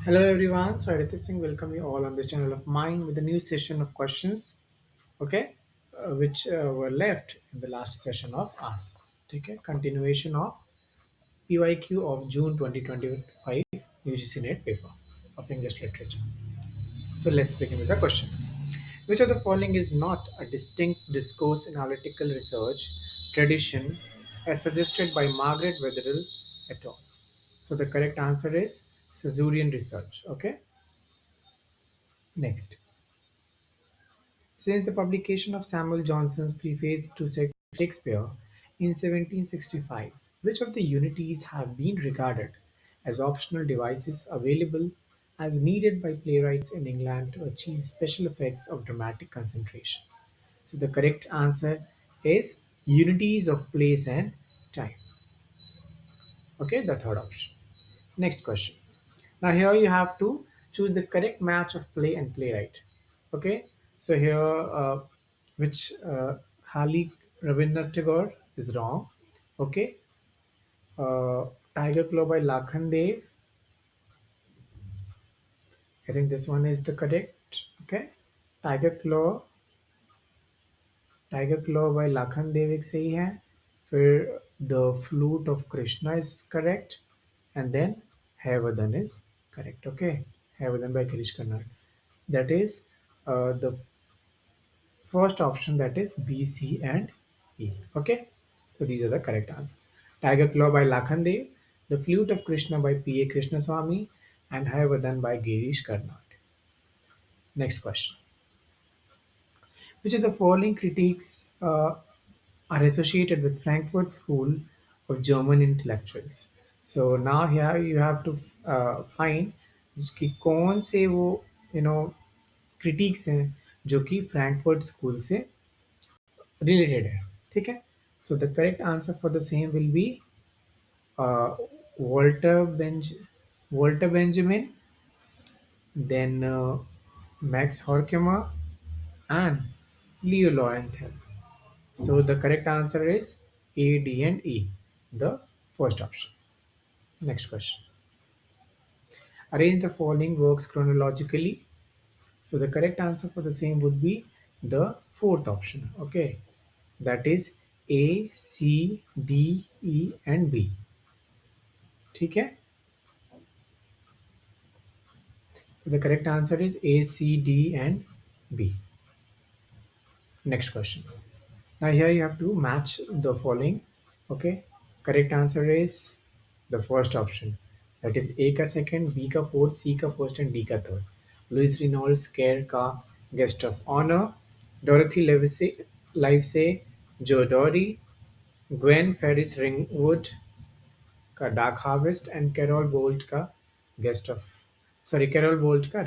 Hello everyone, so Aditya Singh welcome you all on this channel of mine with a new session of questions, okay, which were left in the last session of us. Okay, continuation of PYQ of June 2025 UGC NET paper of English literature. So let's begin with the questions. Which of the following is not a distinct discourse analytical research tradition as suggested by Margaret Wetherill et al.? So the correct answer is Caesarean research. Okay, next. Since the publication of Samuel Johnson's preface to Shakespeare in 1765, which of the unities have been regarded as optional devices available as needed by playwrights in England to achieve special effects of dramatic concentration? So the correct answer is unities of place and time. Okay, the third option. Next question. Now here you have to choose the correct match of play and playwright. Okay, so here which Hali Rabindranath Tagore is wrong. Okay, Tiger Claw by Lakhan Dev. I think this one is the correct. Okay, Tiger Claw tiger claw by Lakhan Dev एक सही है फिर the flute of Krishna is correct and then Hayavadana is correct okay Hayavadana by Girish Karnad that is the first option, that is B, C, and E. Okay, so these are the correct answers. Tiger Claw by Lakhan Dev, The Flute of Krishna by P. A. Krishnaswamy, and Hayavadan by Girish Karnad. Next question. Which of the following critiques are associated with Frankfurt School of German intellectuals? So now here you have to find कि कौन से वो you know critiques हैं जो कि Frankfurt school से related है ठीक है so the correct answer for the same will be Walter Benj Walter Benjamin then Max Horkheimer and Leo Lowenthal. So the correct answer is A, D, and E, the first option. Next question. Arrange the following works chronologically. So the correct answer for the same would be the fourth option. Okay, that is A, C, D, E, and B. ठीक है? So the correct answer is A, C, D, and B. Next question. Now here you have to match the following. Okay, correct answer is the first option. That is A का second, B का fourth, C का first, and D का third. Louis Reynolds Kerr का guest of honor, Dorothy Livesey, Joe Dory, Gwen Ferris Ringwood का Dark Harvest, and Carol Bolt का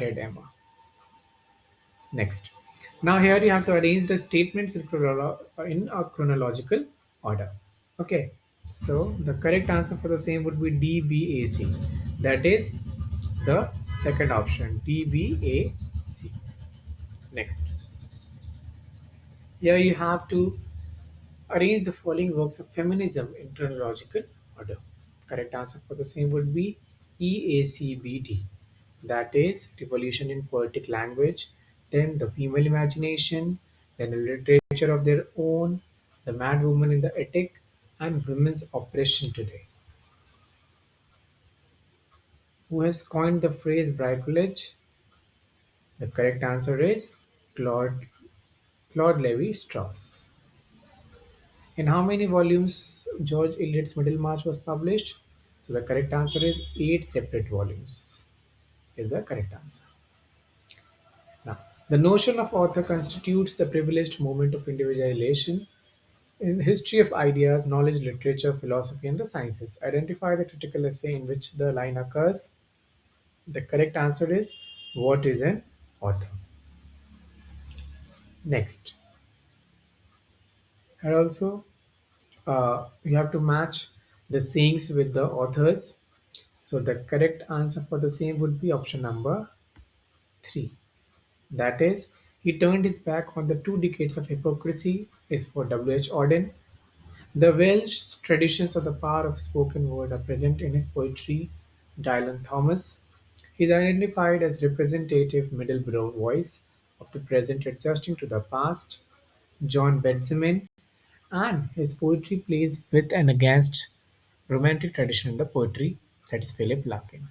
Red Emma. Next. Now here you have to arrange the statements in a chronological order. Okay. So the correct answer for the same would be DBAC. That is the second option, DBAC. Next. Here you have to arrange the following works of feminism in chronological order. Correct answer for the same would be EACBD. That is Revolution in Poetic Language, then The Female Imagination, then A Literature of Their Own, The Mad Woman in the Attic, and Women's Oppression Today. Who has coined the phrase bricolage? The correct answer is Claude Levi Strauss. In how many volumes George Eliot's Middlemarch was published? So the correct answer is 8 separate volumes. Is the correct answer. Now, the notion of author constitutes the privileged moment of individualization in the history of ideas, knowledge, literature, philosophy, and the sciences. Identify the critical essay in which the line occurs. The correct answer is what is an author. Next, and also you have to match the sayings with the authors. So the correct answer for the same would be option number 3. That is, he turned his back on the 2 decades of hypocrisy is for W.H. Auden. The Welsh traditions of the power of spoken word are present in his poetry, Dylan Thomas. He is identified as representative middle brown voice of the present adjusting to the past, John Benjamin, and his poetry plays with and against romantic tradition in the poetry, that is Philip Larkin.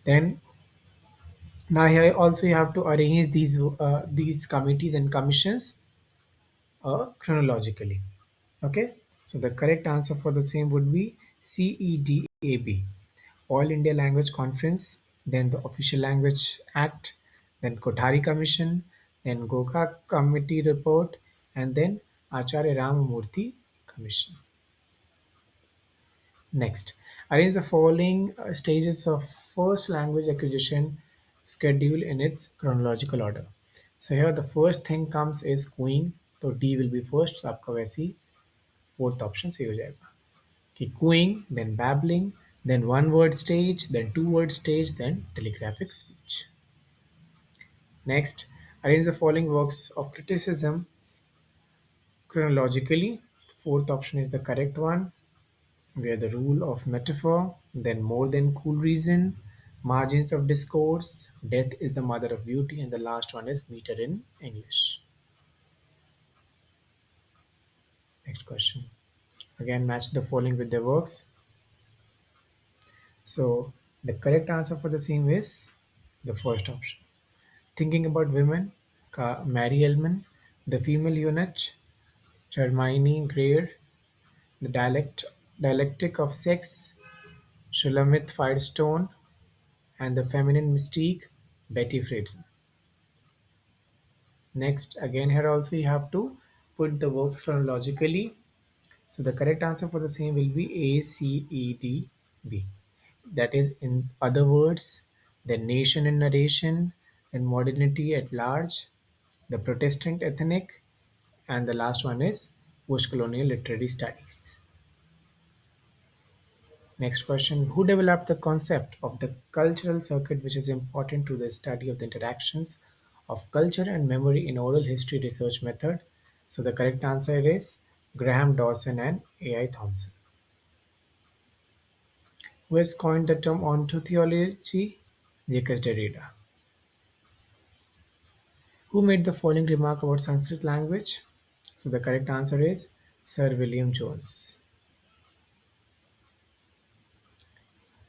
Then now here also you have to arrange these committees and commissions chronologically. Okay, so the correct answer for the same would be CEDAB, All India Language Conference, then the Official Language Act, then Kothari Commission, then Gokak Committee Report, and then Acharya Ramamurthy Commission. Next, arrange the following stages of first language acquisition schedule in its chronological order. So here the first thing comes is cooing. So D will be first. So आपका वैसे ही fourth option सही हो जाएगा कि cooing, then babbling, then one word stage, then two word stage, then telegraphic speech. Next, arrange the following works of criticism chronologically. Fourth option is the correct one. Where the rule of metaphor, then more than cool reason, margins of discourse, death is the mother of beauty, and the last one is meter in English. Next question. Again, match the following with their works. So, the correct answer for the same is the first option. Thinking about women, Mary Ellman, the female eunuch, Hermione Greer, the dialectic of sex, Shulamit Firestone, and the feminine mystique, Betty Friedan. Next, again here also you have to put the works chronologically. So the correct answer for the same will be A, C, E, D, B. That is, in other words, the nation in narration, then modernity at large, the Protestant ethnic, and the last one is post-colonial literary studies. Next question. Who developed the concept of the cultural circuit, which is important to the study of the interactions of culture and memory in oral history research method? So the correct answer is Graham Dawson and A.I. Thompson. Who has coined the term ontotheology? Jacques Derrida. Who made the following remark about Sanskrit language? So the correct answer is Sir William Jones.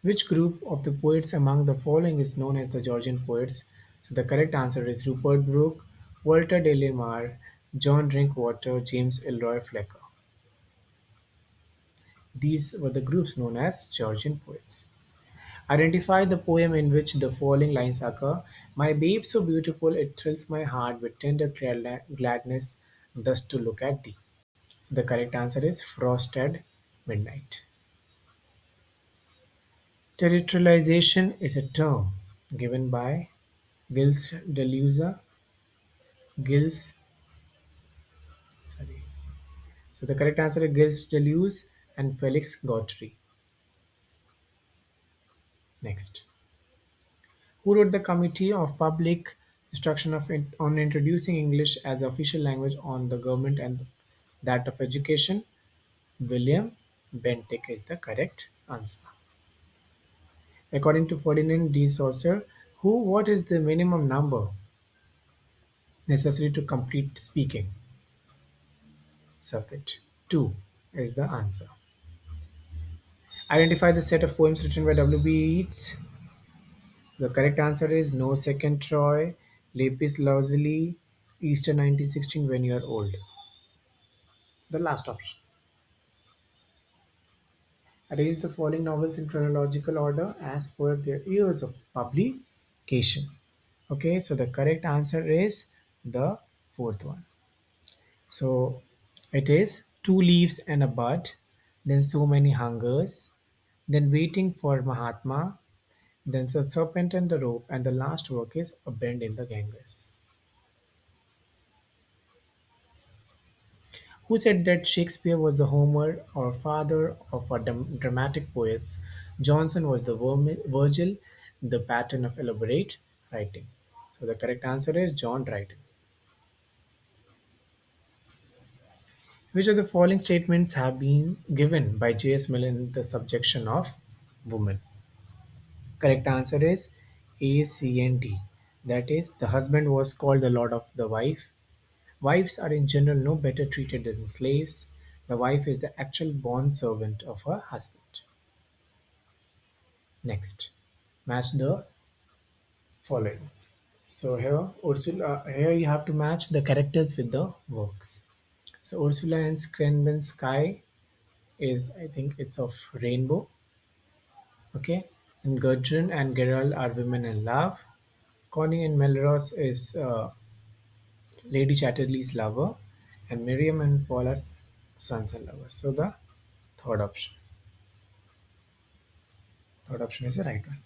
Which group of the poets among the following is known as the Georgian poets? So the correct answer is Rupert Brooke, Walter de la Mare, John Drinkwater, James Elroy Flecker. These were the groups known as Georgian poets. Identify the poem in which the following lines occur. My babe so beautiful it thrills my heart with tender gladness thus to look at thee. So the correct answer is Frosted Midnight. Territorialization is a term given by Gilles Deleuze. Gilles, sorry. So the correct answer is Gilles Deleuze and Felix Guattari. Next, who wrote the Committee of Public Instruction on Introducing English as official language on the government and that of education? William Bentinck is the correct answer. According to Ferdinand de Saussure, what is the minimum number necessary to complete speaking circuit? 2 is the answer. Identify the set of poems written by W. B. Yeats. The correct answer is No Second Troy, Lapis Lazuli, Easter 1916, When You Are Old. The last option. Arrange the following novels in chronological order as per their years of publication. Okay, so the correct answer is the fourth one. So it is Two Leaves and a Bud, then So Many Hungers, then Waiting for Mahatma, then The Serpent and the Rope, and the last work is A Bend in the Ganges. Who said that Shakespeare was the Homer or father of our dramatic poets? Johnson was the Virgil, the pattern of elaborate writing. So the correct answer is John Dryden. Which of the following statements have been given by J.S. Mill in the subjection of woman? Correct answer is A, C, and D. That is, the husband was called the lord of the wife. Wives are in general no better treated than slaves. The wife is the actual bond servant of her husband. Next, match the following. So here, Ursula, here you have to match the characters with the works. So Ursula and Cranben Sky is, I think it's of rainbow. Okay, and Gudrun and Geralt are women in love. Connie and Melrose is Lady Chatterley's lover, and Miriam and Paula's sons and lovers. So the third option, third option is the right one.